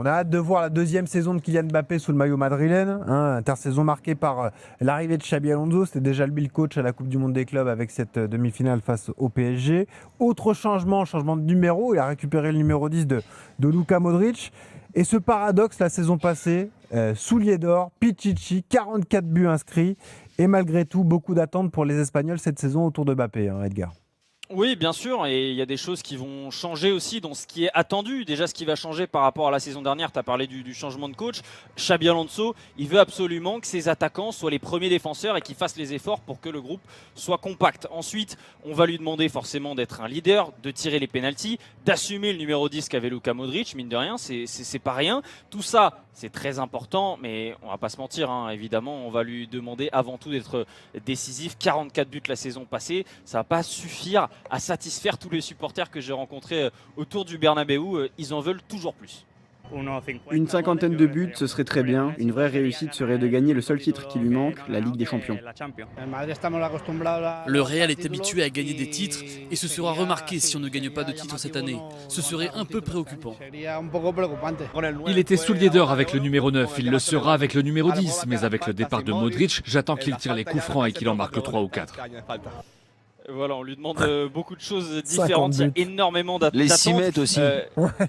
On a hâte de voir la deuxième saison de Kylian Mbappé sous le maillot madrilène. Intersaison marquée par l'arrivée de Xabi Alonso. C'était déjà lui le coach à la Coupe du Monde des clubs avec cette demi-finale face au PSG. Autre changement de numéro. Il a récupéré le numéro 10 de Luka Modric. Et ce paradoxe, la saison passée, soulier d'or, Pichichi, 44 buts inscrits. Et malgré tout, beaucoup d'attentes pour les Espagnols cette saison autour de Mbappé, Edgar. Oui, bien sûr, et il y a des choses qui vont changer aussi dans ce qui est attendu. Déjà, ce qui va changer par rapport à la saison dernière, tu as parlé du changement de coach. Xabi Alonso, il veut absolument que ses attaquants soient les premiers défenseurs et qu'ils fassent les efforts pour que le groupe soit compact. Ensuite, on va lui demander forcément d'être un leader, de tirer les pénaltys, d'assumer le numéro 10 qu'avait Luka Modric, mine de rien, c'est pas rien. Tout ça, c'est très important, mais on va pas se mentir, évidemment, on va lui demander avant tout d'être décisif. 44 buts la saison passée, ça va pas suffire à satisfaire tous les supporters que j'ai rencontrés autour du Bernabéu. Ils en veulent toujours plus. Une cinquantaine de buts, ce serait très bien. Une vraie réussite serait de gagner le seul titre qui lui manque, la Ligue des Champions. Le Real est habitué à gagner des titres et ce sera remarqué si on ne gagne pas de titre cette année. Ce serait un peu préoccupant. Il était soulier d'or avec le numéro 9, il le sera avec le numéro 10, mais avec le départ de Modric, j'attends qu'il tire les coups francs et qu'il en marque 3 ou 4. Voilà, on lui demande beaucoup de choses différentes, il y a énormément d'attentes. Les 6 mètres aussi.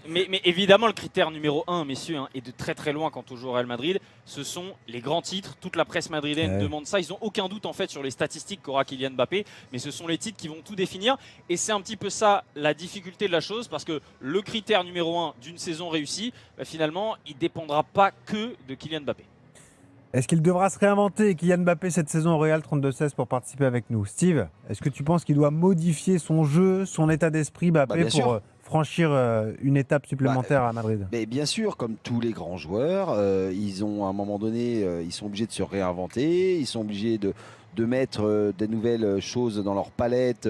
Mais évidemment, le critère numéro 1, messieurs, et de très très loin quand on joue au Real Madrid, ce sont les grands titres. Toute la presse madrilène demande ça. Ils n'ont aucun doute en fait sur les statistiques qu'aura Kylian Mbappé, mais ce sont les titres qui vont tout définir. Et c'est un petit peu ça la difficulté de la chose, parce que le critère numéro 1 d'une saison réussie, finalement, il ne dépendra pas que de Kylian Mbappé. Est-ce qu'il devra se réinventer, Kylian Mbappé, cette saison au Real 32-16 pour participer avec nous? Steve, est-ce que tu penses qu'il doit modifier son jeu, son état d'esprit, Mbappé, pour franchir une étape supplémentaire à Madrid? Mais bien sûr, comme tous les grands joueurs, ils ont à un moment donné, ils sont obligés de se réinventer, ils sont obligés de mettre des nouvelles choses dans leur palette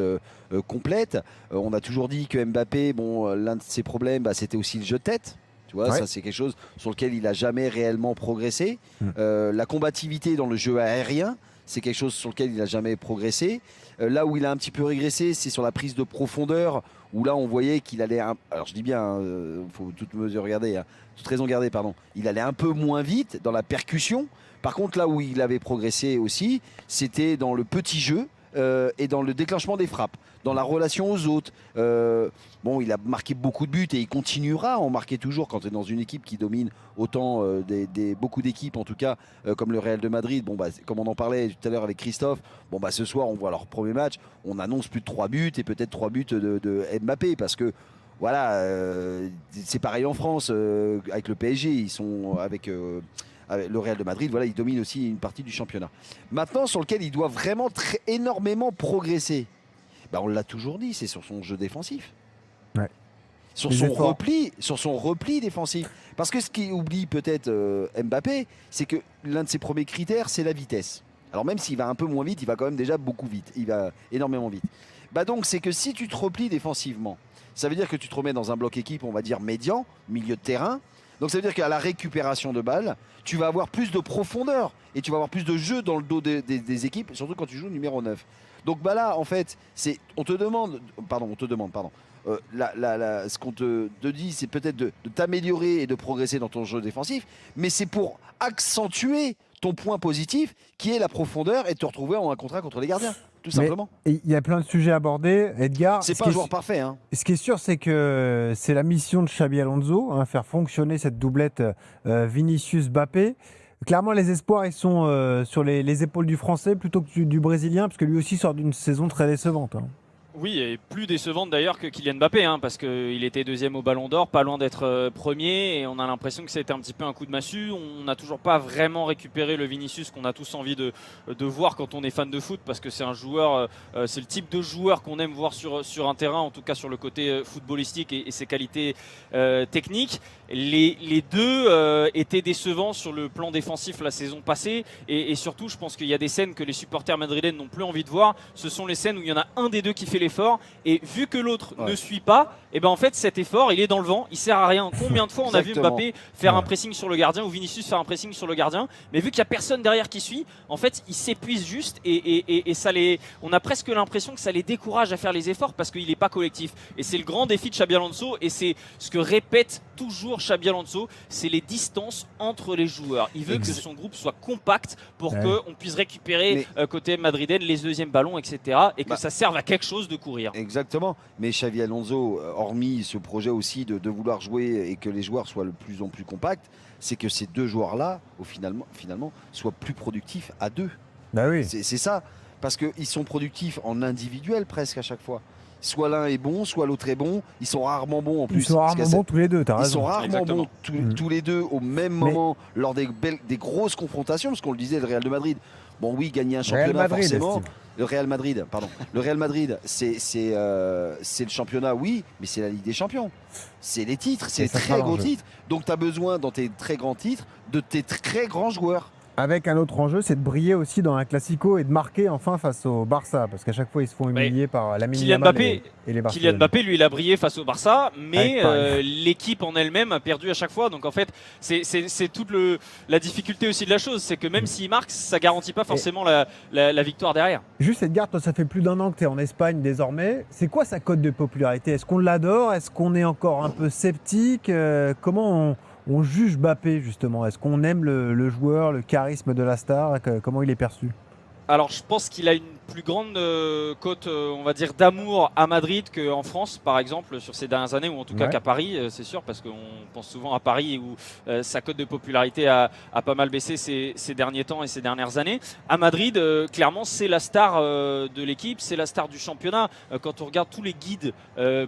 complète. On a toujours dit que Mbappé, l'un de ses problèmes, c'était aussi le jeu de tête. Tu vois, ça c'est quelque chose sur lequel il n'a jamais réellement progressé. La combativité dans le jeu aérien, c'est quelque chose sur lequel il n'a jamais progressé. Là où il a un petit peu régressé, c'est sur la prise de profondeur, où là on voyait qu'il allait, alors je dis bien, faut toute mesure garder, toute raison garder, pardon. Il allait un peu moins vite dans la percussion. Par contre, là où il avait progressé aussi, c'était dans le petit jeu. Et dans le déclenchement des frappes, dans la relation aux autres. Il a marqué beaucoup de buts et il continuera à en marquer toujours quand tu es dans une équipe qui domine autant beaucoup d'équipes, en tout cas, comme le Real de Madrid. Comme on en parlait tout à l'heure avec Christophe, ce soir, on voit leur premier match, on annonce plus de 3 buts et peut-être 3 buts de Mbappé parce que voilà, c'est pareil en France avec le PSG, ils sont avec le Real de Madrid, voilà, il domine aussi une partie du championnat. Maintenant, sur lequel il doit vraiment énormément progresser, on l'a toujours dit, c'est sur son jeu défensif. Ouais. Sur son repli défensif. Parce que ce qui oublie peut-être Mbappé, c'est que l'un de ses premiers critères, c'est la vitesse. Alors même s'il va un peu moins vite, il va quand même déjà beaucoup vite. Il va énormément vite. Donc c'est que si tu te replies défensivement, ça veut dire que tu te remets dans un bloc équipe, on va dire médian, milieu de terrain. Donc ça veut dire qu'à la récupération de balles, tu vas avoir plus de profondeur et tu vas avoir plus de jeu dans le dos des équipes, surtout quand tu joues numéro 9. Donc là, en fait, on te demande, ce qu'on te dit, c'est peut-être de t'améliorer et de progresser dans ton jeu défensif, mais c'est pour accentuer ton point positif, qui est la profondeur, et te retrouver en un contrat contre les gardiens. Tout simplement. Il y a plein de sujets abordés, Edgar. C'est pas un joueur parfait. Ce qui est sûr, c'est que c'est la mission de Xabi Alonso, faire fonctionner cette doublette Vinicius-Mbappé. Clairement, les espoirs, ils sont sur les épaules du Français plutôt que du Brésilien, parce que lui aussi sort d'une saison très décevante. Oui, et plus décevante d'ailleurs que Kylian Mbappé, parce qu'il était deuxième au Ballon d'Or, pas loin d'être premier, et on a l'impression que ça a été un petit peu un coup de massue. On n'a toujours pas vraiment récupéré le Vinicius qu'on a tous envie de voir quand on est fan de foot, parce que c'est un joueur, c'est le type de joueur qu'on aime voir sur un terrain, en tout cas sur le côté footballistique et ses qualités techniques. Les deux étaient décevants sur le plan défensif la saison passée, et surtout je pense qu'il y a des scènes que les supporters madrilènes n'ont plus envie de voir. Ce sont les scènes où il y en a un des deux qui fait l'effort, et vu que l'autre ne suit pas, et ben en fait cet effort il est dans le vent, il sert à rien. Combien de fois on a vu Mbappé faire un pressing sur le gardien ou Vinicius faire un pressing sur le gardien, mais vu qu'il n'y a personne derrière qui suit, en fait il s'épuise juste et ça on a presque l'impression que ça les décourage à faire les efforts parce qu'il n'est pas collectif. Et c'est le grand défi de Xabi Alonso, et c'est ce que répète toujours Xabi Alonso, c'est les distances entre les joueurs. Il veut que son groupe soit compact pour qu'on puisse récupérer côté madrilène les deuxièmes ballons, etc. et que ça serve à quelque chose de courir. Exactement. Mais Xabi Alonso, hormis ce projet aussi de vouloir jouer et que les joueurs soient de plus en plus compacts, c'est que ces deux joueurs-là, finalement, soient plus productifs à deux. Bah oui. C'est ça. Parce qu'ils sont productifs en individuel presque à chaque fois. Soit l'un est bon, soit l'autre est bon. Ils sont rarement bons en plus. Ils sont rarement bons tous les deux, t'as raison. Ils sont rarement bons tous les deux au même moment lors des grosses confrontations, parce qu'on le disait, le Real de Madrid. Bon oui, gagner un championnat forcément. Le Real Madrid, pardon. Le Real Madrid, c'est le championnat, oui, mais c'est la Ligue des Champions. C'est les titres, c'est les très gros titres. Donc tu as besoin dans tes très grands titres de tes très grands joueurs. Avec un autre enjeu, c'est de briller aussi dans un Classico et de marquer enfin face au Barça, parce qu'à chaque fois ils se font humilier par la Kylian Mbappé et les Barcelonais. Kylian Mbappé, lui, il a brillé face au Barça, mais l'équipe en elle-même a perdu à chaque fois. Donc en fait, c'est toute la difficulté aussi de la chose, c'est que même s'il marque, ça garantit pas forcément la victoire derrière. Juste Edgar, toi ça fait plus d'1 an que tu es en Espagne désormais. C'est quoi sa cote de popularité? Est-ce qu'on l'adore? Est-ce qu'on est encore un peu sceptique? Comment on juge Mbappé justement? Est-ce qu'on aime le joueur, le charisme de la star? Comment il est perçu? Alors je pense qu'il a une plus grande cote, on va dire, d'amour à Madrid qu'en France, par exemple, sur ces dernières années, ou en tout cas qu'à Paris, c'est sûr, parce qu'on pense souvent à Paris où sa cote de popularité a pas mal baissé ces derniers temps et ces dernières années. À Madrid, clairement, c'est la star de l'équipe, c'est la star du championnat. Quand on regarde tous les guides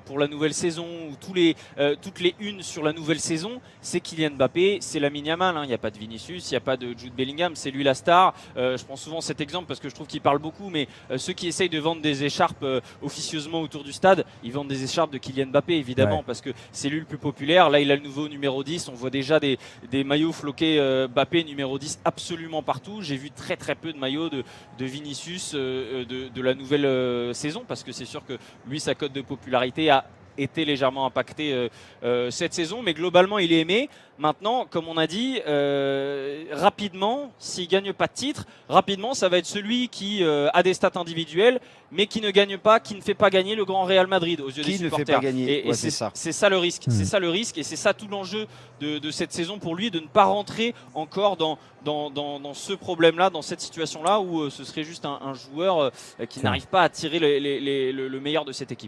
pour la nouvelle saison, ou toutes les unes sur la nouvelle saison, c'est Kylian Mbappé, c'est Lamine Yamal, il n'y a pas de Vinicius, il n'y a pas de Jude Bellingham, c'est lui la star. Je prends souvent cet exemple parce que je trouve qu'il parle beaucoup, mais ceux qui essayent de vendre des écharpes officieusement autour du stade, ils vendent des écharpes de Kylian Mbappé évidemment, parce que c'est lui le plus populaire. Là il a le nouveau numéro 10, on voit déjà des maillots floqués Mbappé numéro 10 absolument partout. J'ai vu très peu de maillots de Vinicius de la nouvelle saison, parce que c'est sûr que lui, sa cote de popularité a été légèrement impacté cette saison, mais globalement il est aimé. Maintenant, comme on a dit, rapidement, s'il ne gagne pas de titre, rapidement ça va être celui qui a des stats individuelles mais qui ne gagne pas, qui ne fait pas gagner le grand Real Madrid aux yeux des supporters. Qui ne fait pas gagner, c'est ça le risque. C'est ça le risque, et c'est ça tout l'enjeu de cette saison pour lui, de ne pas rentrer encore dans ce problème-là, dans cette situation-là où ce serait juste un joueur qui n'arrive pas à tirer le meilleur de cette équipe.